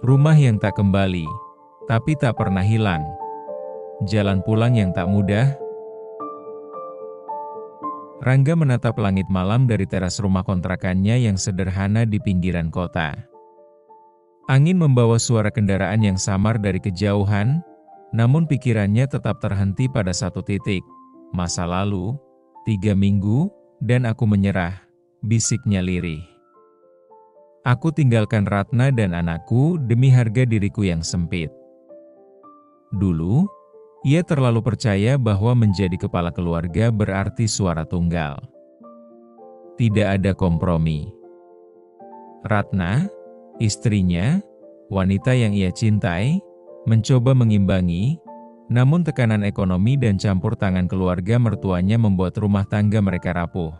Rumah yang tak kembali, tapi tak pernah hilang. Jalan pulang yang tak mudah. Rangga menatap langit malam dari teras rumah kontrakannya yang sederhana di pinggiran kota. Angin membawa suara kendaraan yang samar dari kejauhan, namun pikirannya tetap terhenti pada satu titik. Masa lalu, 3 minggu, dan aku menyerah, bisiknya lirih. Aku tinggalkan Ratna dan anakku demi harga diriku yang sempit. Dulu, ia terlalu percaya bahwa menjadi kepala keluarga berarti suara tunggal. Tidak ada kompromi. Ratna, istrinya, wanita yang ia cintai, mencoba mengimbangi, namun tekanan ekonomi dan campur tangan keluarga mertuanya membuat rumah tangga mereka rapuh.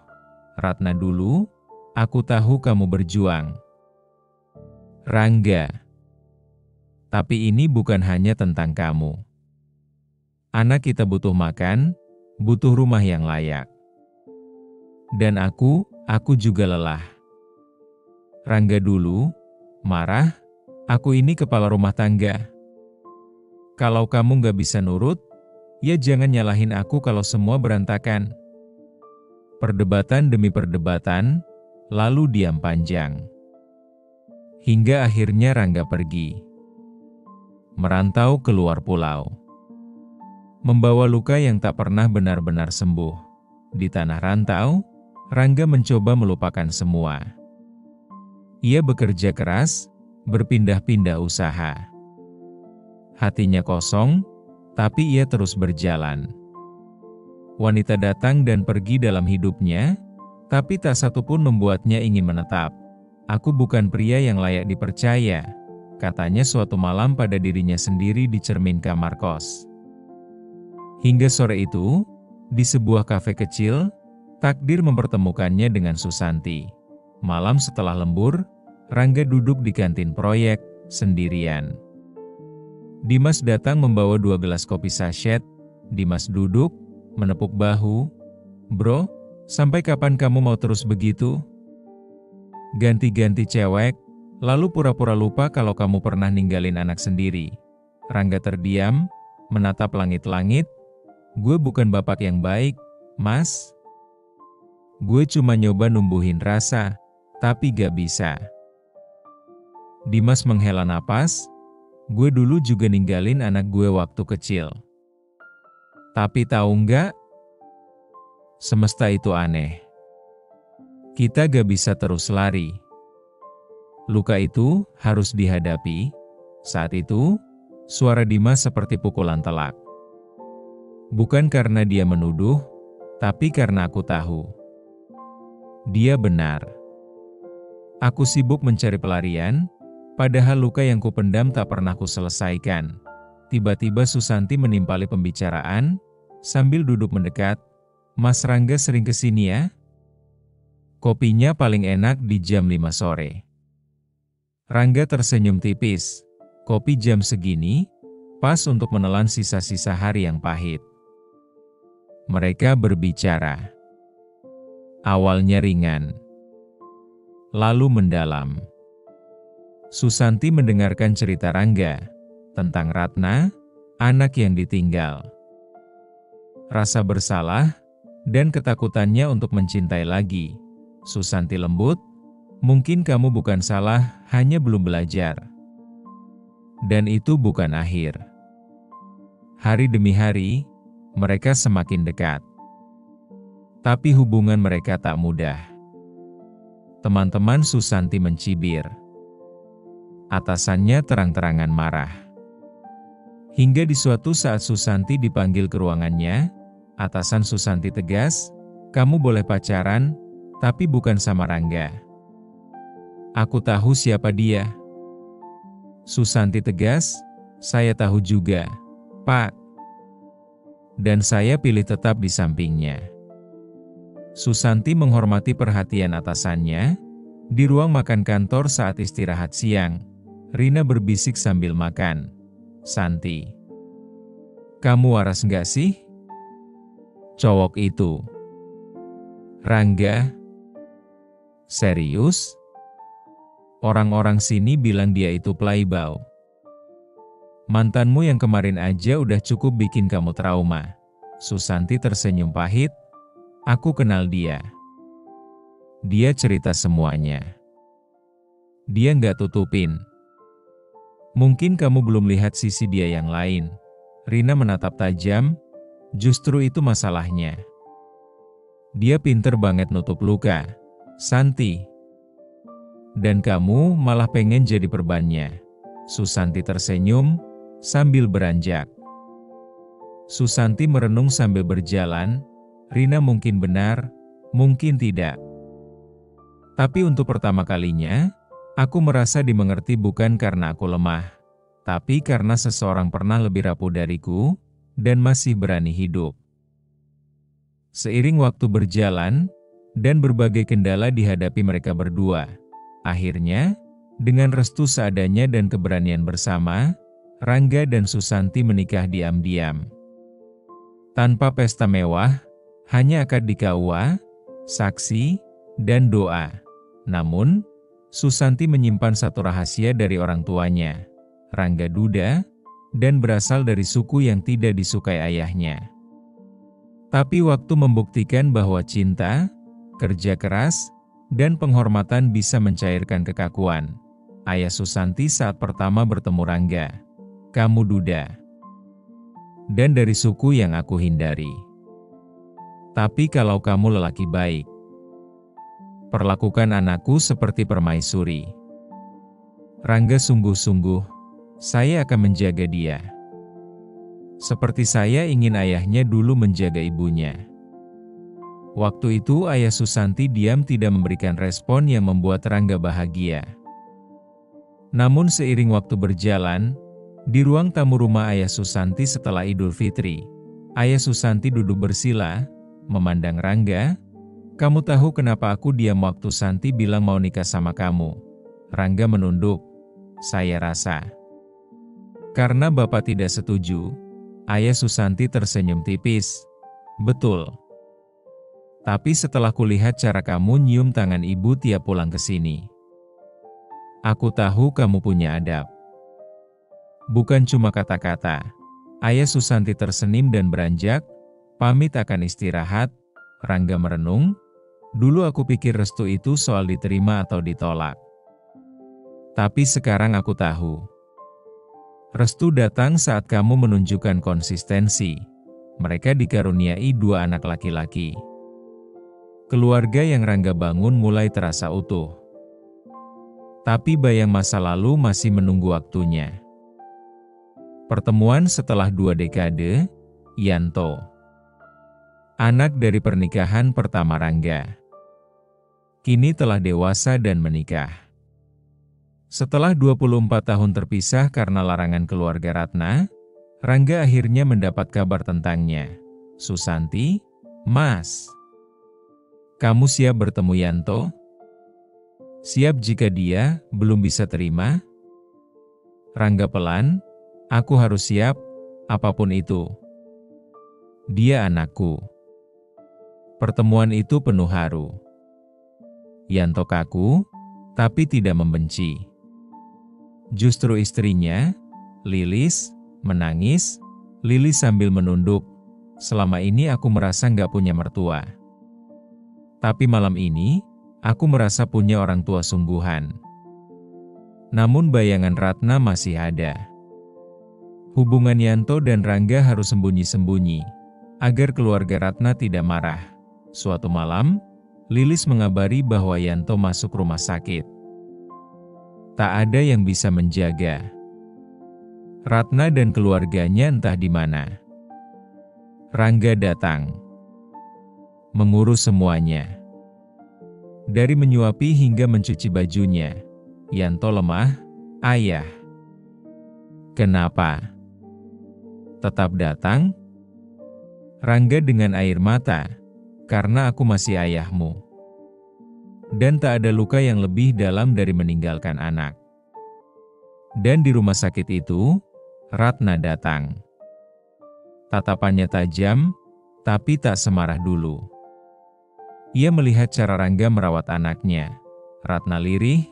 Ratna dulu, aku tahu kamu berjuang. Rangga. Tapi ini bukan hanya tentang kamu. Anak kita butuh makan, butuh rumah yang layak. Dan aku juga lelah. Rangga dulu, marah, aku ini kepala rumah tangga. Kalau kamu gak bisa nurut, ya jangan nyalahin aku kalau semua berantakan. Perdebatan demi perdebatan, lalu diam panjang. Hingga akhirnya Rangga pergi. Merantau keluar pulau. Membawa luka yang tak pernah benar-benar sembuh. Di tanah rantau, Rangga mencoba melupakan semua. Ia bekerja keras, berpindah-pindah usaha. Hatinya kosong, tapi ia terus berjalan. Wanita datang dan pergi dalam hidupnya, tapi tak satu pun membuatnya ingin menetap. Aku bukan pria yang layak dipercaya, katanya suatu malam pada dirinya sendiri di cermin kamar kos. Hingga sore itu, di sebuah kafe kecil, takdir mempertemukannya dengan Susanti. Malam setelah lembur, Rangga duduk di kantin proyek, sendirian. Dimas datang membawa 2 gelas kopi sachet. Dimas duduk, menepuk bahu. Bro, sampai kapan kamu mau terus begitu? Ganti-ganti cewek, lalu pura-pura lupa kalau kamu pernah ninggalin anak sendiri. Rangga terdiam, menatap langit-langit. Gue bukan bapak yang baik, Mas. Gue cuma nyoba numbuhin rasa, tapi gak bisa. Dimas menghela napas. Gue dulu juga ninggalin anak gue waktu kecil. Tapi tahu nggak? Semesta itu aneh. Kita gak bisa terus lari. Luka itu harus dihadapi. Saat itu, suara Dimas seperti pukulan telak. Bukan karena dia menuduh, tapi karena aku tahu. Dia benar. Aku sibuk mencari pelarian, padahal luka yang kupendam tak pernah kuselesaikan. Tiba-tiba Susanti menimpali pembicaraan, sambil duduk mendekat. Mas Rangga sering kesini ya? Kopinya paling enak di jam 5 sore. Rangga tersenyum tipis. Kopi jam segini, pas untuk menelan sisa-sisa hari yang pahit. Mereka berbicara. Awalnya ringan, lalu mendalam. Susanti mendengarkan cerita Rangga tentang Ratna, anak yang ditinggal. Rasa bersalah dan ketakutannya untuk mencintai lagi. Susanti lembut, mungkin kamu bukan salah, hanya belum belajar. Dan itu bukan akhir. Hari demi hari, mereka semakin dekat. Tapi hubungan mereka tak mudah. Teman-teman Susanti mencibir. Atasannya terang-terangan marah. Hingga di suatu saat Susanti dipanggil ke ruangannya, atasan Susanti tegas, kamu boleh pacaran, tapi bukan sama Rangga. Aku tahu siapa dia. Susanti tegas, saya tahu juga, Pak. Dan saya pilih tetap di sampingnya. Susanti menghormati perhatian atasannya. Di ruang makan kantor saat istirahat siang, Rina berbisik sambil makan. Santi, kamu waras nggak sih? Cowok itu. Rangga. Serius? Orang-orang sini bilang dia itu playboy. Mantanmu yang kemarin aja udah cukup bikin kamu trauma. Susanti tersenyum pahit. Aku kenal dia. Dia cerita semuanya. Dia nggak tutupin. Mungkin kamu belum lihat sisi dia yang lain. Rina menatap tajam. Justru itu masalahnya. Dia pinter banget nutup luka. Santi. Dan kamu malah pengen jadi perbannya. Susanti tersenyum, sambil beranjak. Susanti merenung sambil berjalan. Rina mungkin benar, mungkin tidak. Tapi untuk pertama kalinya, aku merasa dimengerti bukan karena aku lemah, tapi karena seseorang pernah lebih rapuh dariku, dan masih berani hidup. Seiring waktu berjalan, dan berbagai kendala dihadapi mereka berdua. Akhirnya, dengan restu seadanya dan keberanian bersama, Rangga dan Susanti menikah diam-diam. Tanpa pesta mewah, hanya akad di KUA, saksi, dan doa. Namun, Susanti menyimpan satu rahasia dari orang tuanya. Rangga duda, dan berasal dari suku yang tidak disukai ayahnya. Tapi waktu membuktikan bahwa cinta, kerja keras, dan penghormatan bisa mencairkan kekakuan. Ayah Susanti saat pertama bertemu Rangga. Kamu duda. Dan dari suku yang aku hindari. Tapi kalau kamu lelaki baik, perlakukan anakku seperti permaisuri. Rangga sungguh-sungguh, saya akan menjaga dia. Seperti saya ingin ayahnya dulu menjaga ibunya. Waktu itu ayah Susanti diam tidak memberikan respon yang membuat Rangga bahagia. Namun seiring waktu berjalan, di ruang tamu rumah ayah Susanti setelah Idul Fitri, ayah Susanti duduk bersila, memandang Rangga. Kamu tahu kenapa aku diam waktu Santi bilang mau nikah sama kamu? Rangga menunduk. Saya rasa. Karena Bapak tidak setuju. Ayah Susanti tersenyum tipis. Betul. Tapi setelah kulihat cara kamu nyium tangan ibu tiap pulang ke sini, aku tahu kamu punya adab. Bukan cuma kata-kata. Ayah Susanti tersenyum dan beranjak, pamit akan istirahat. Rangga merenung. Dulu aku pikir restu itu soal diterima atau ditolak. Tapi sekarang aku tahu. Restu datang saat kamu menunjukkan konsistensi. Mereka dikaruniai 2 anak laki-laki. Keluarga yang Rangga bangun mulai terasa utuh. Tapi bayang masa lalu masih menunggu waktunya. Pertemuan setelah 2 dekade, Yanto. Anak dari pernikahan pertama Rangga. Kini telah dewasa dan menikah. Setelah 24 tahun terpisah karena larangan keluarga Ratna, Rangga akhirnya mendapat kabar tentangnya. Susanti, Mas. Kamu siap bertemu Yanto? Siap jika dia belum bisa terima? Rangga pelan, aku harus siap, apapun itu. Dia anakku. Pertemuan itu penuh haru. Yanto kaku, tapi tidak membenci. Justru istrinya, Lilis, menangis. Lilis sambil menunduk. Selama ini aku merasa nggak punya mertua. Tapi malam ini, aku merasa punya orang tua sungguhan. Namun bayangan Ratna masih ada. Hubungan Yanto dan Rangga harus sembunyi-sembunyi, agar keluarga Ratna tidak marah. Suatu malam, Lilis mengabari bahwa Yanto masuk rumah sakit. Tak ada yang bisa menjaga. Ratna dan keluarganya entah di mana. Rangga datang. Mengurus semuanya. Dari menyuapi hingga mencuci bajunya. Yanto lemah, ayah. Kenapa? Tetap datang? Rangga dengan air mata, karena aku masih ayahmu. Dan tak ada luka yang lebih dalam dari meninggalkan anak. Dan di rumah sakit itu, Ratna datang. Tatapannya tajam, tapi tak semarah dulu. Ia melihat cara Rangga merawat anaknya. Ratna lirih,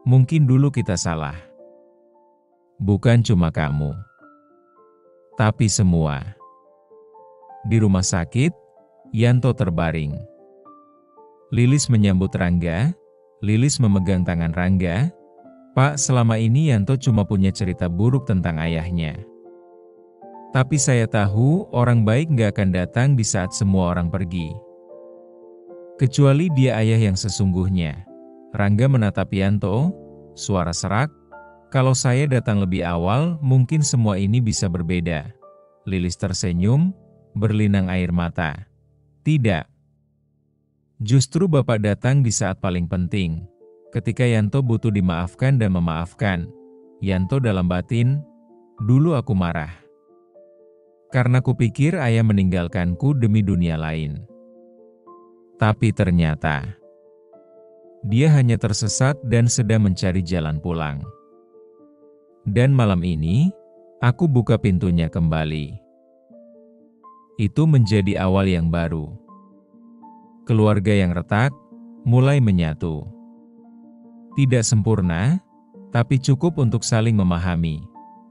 Mungkin dulu kita salah. Bukan cuma kamu, tapi semua. Di rumah sakit, Yanto terbaring. Lilis menyambut Rangga. Lilis memegang tangan Rangga. Pak, selama ini Yanto cuma punya cerita buruk tentang ayahnya. Tapi saya tahu orang baik gak akan datang di saat semua orang pergi. Kecuali dia ayah yang sesungguhnya. Rangga menatap Yanto, suara serak. Kalau saya datang lebih awal, mungkin semua ini bisa berbeda. Lilis tersenyum, berlinang air mata. Tidak. Justru Bapak datang di saat paling penting. Ketika Yanto butuh dimaafkan dan memaafkan. Yanto dalam batin, dulu aku marah. Karena kupikir ayah meninggalkanku demi dunia lain. Tapi ternyata, dia hanya tersesat dan sedang mencari jalan pulang. Dan malam ini, aku buka pintunya kembali. Itu menjadi awal yang baru. Keluarga yang retak, mulai menyatu. Tidak sempurna, tapi cukup untuk saling memahami.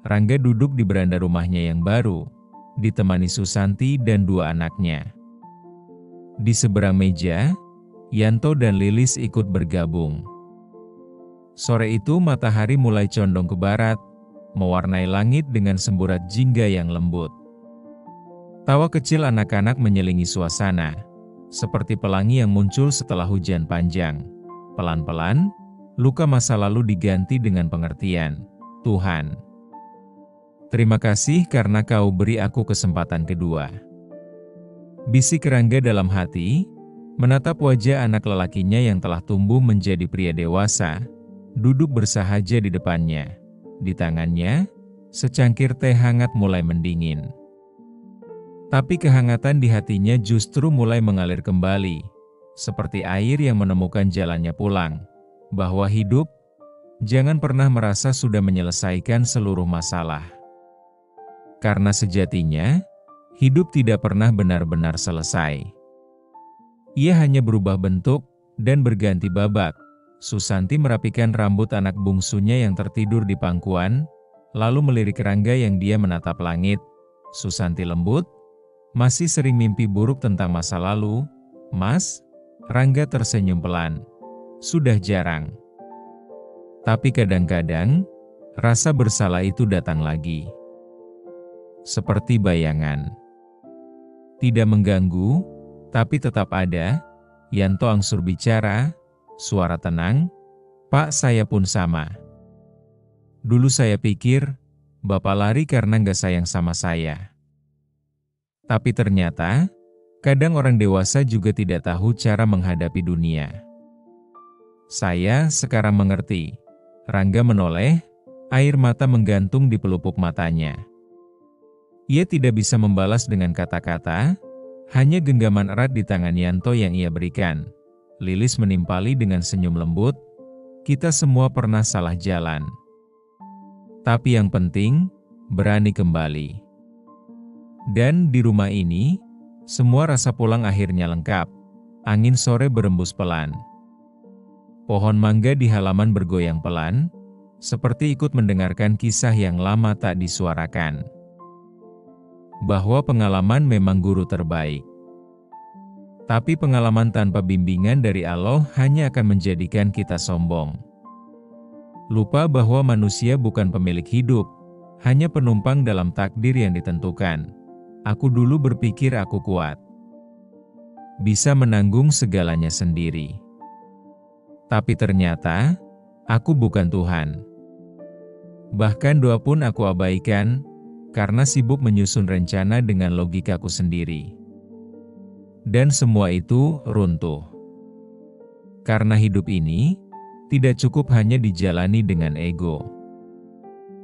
Rangga duduk di beranda rumahnya yang baru, ditemani Susanti dan 2 anaknya. Di seberang meja, Yanto dan Lilis ikut bergabung. Sore itu matahari mulai condong ke barat, mewarnai langit dengan semburat jingga yang lembut. Tawa kecil anak-anak menyelingi suasana, seperti pelangi yang muncul setelah hujan panjang. Pelan-pelan, luka masa lalu diganti dengan pengertian. Tuhan, terima kasih karena Kau beri aku kesempatan kedua. Bisik Rangga dalam hati, menatap wajah anak lelakinya yang telah tumbuh menjadi pria dewasa, duduk bersahaja di depannya. Di tangannya, secangkir teh hangat mulai mendingin. Tapi kehangatan di hatinya justru mulai mengalir kembali, seperti air yang menemukan jalannya pulang. Bahwa hidup, jangan pernah merasa sudah menyelesaikan seluruh masalah. Karena sejatinya, hidup tidak pernah benar-benar selesai. Ia hanya berubah bentuk dan berganti babak. Susanti merapikan rambut anak bungsunya yang tertidur di pangkuan, lalu melirik Rangga yang dia menatap langit. Susanti lembut, masih sering mimpi buruk tentang masa lalu, Mas? Rangga tersenyum pelan. Sudah jarang. Tapi kadang-kadang, rasa bersalah itu datang lagi. Seperti bayangan. Tidak mengganggu, tapi tetap ada. Yanto angsur bicara, suara tenang, Pak, saya pun sama. Dulu saya pikir, Bapak lari karena nggak sayang sama saya. Tapi ternyata, kadang orang dewasa juga tidak tahu cara menghadapi dunia. Saya sekarang mengerti. Rangga menoleh, air mata menggantung di pelupuk matanya. Ia tidak bisa membalas dengan kata-kata, hanya genggaman erat di tangan Yanto yang ia berikan. Lilis menimpali dengan senyum lembut, kita semua pernah salah jalan. Tapi yang penting, berani kembali. Dan di rumah ini, semua rasa pulang akhirnya lengkap. Angin sore berembus pelan. Pohon mangga di halaman bergoyang pelan, seperti ikut mendengarkan kisah yang lama tak disuarakan. Bahwa pengalaman memang guru terbaik. Tapi pengalaman tanpa bimbingan dari Allah hanya akan menjadikan kita sombong. Lupa bahwa manusia bukan pemilik hidup, hanya penumpang dalam takdir yang ditentukan. Aku dulu berpikir aku kuat. Bisa menanggung segalanya sendiri. Tapi ternyata, aku bukan Tuhan. Bahkan doa pun aku abaikan, karena sibuk menyusun rencana dengan logikaku sendiri. Dan semua itu runtuh. Karena hidup ini, tidak cukup hanya dijalani dengan ego.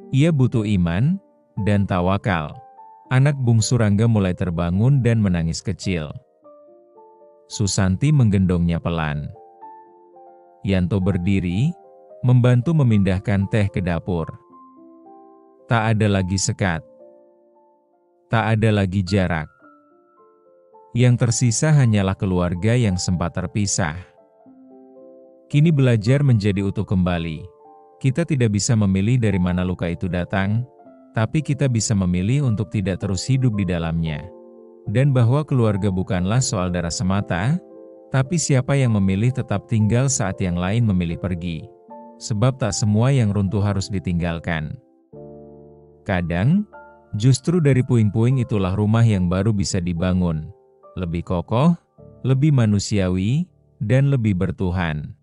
Ia butuh iman, dan tawakal. Anak bungsu Rangga mulai terbangun dan menangis kecil. Susanti menggendongnya pelan. Yanto berdiri, membantu memindahkan teh ke dapur. Tak ada lagi sekat. Tak ada lagi jarak. Yang tersisa hanyalah keluarga yang sempat terpisah. Kini belajar menjadi utuh kembali. Kita tidak bisa memilih dari mana luka itu datang, tapi kita bisa memilih untuk tidak terus hidup di dalamnya. Dan bahwa keluarga bukanlah soal darah semata, tapi siapa yang memilih tetap tinggal saat yang lain memilih pergi. Sebab tak semua yang runtuh harus ditinggalkan. Kadang, justru dari puing-puing itulah rumah yang baru bisa dibangun. Lebih kokoh, lebih manusiawi, dan lebih bertuhan.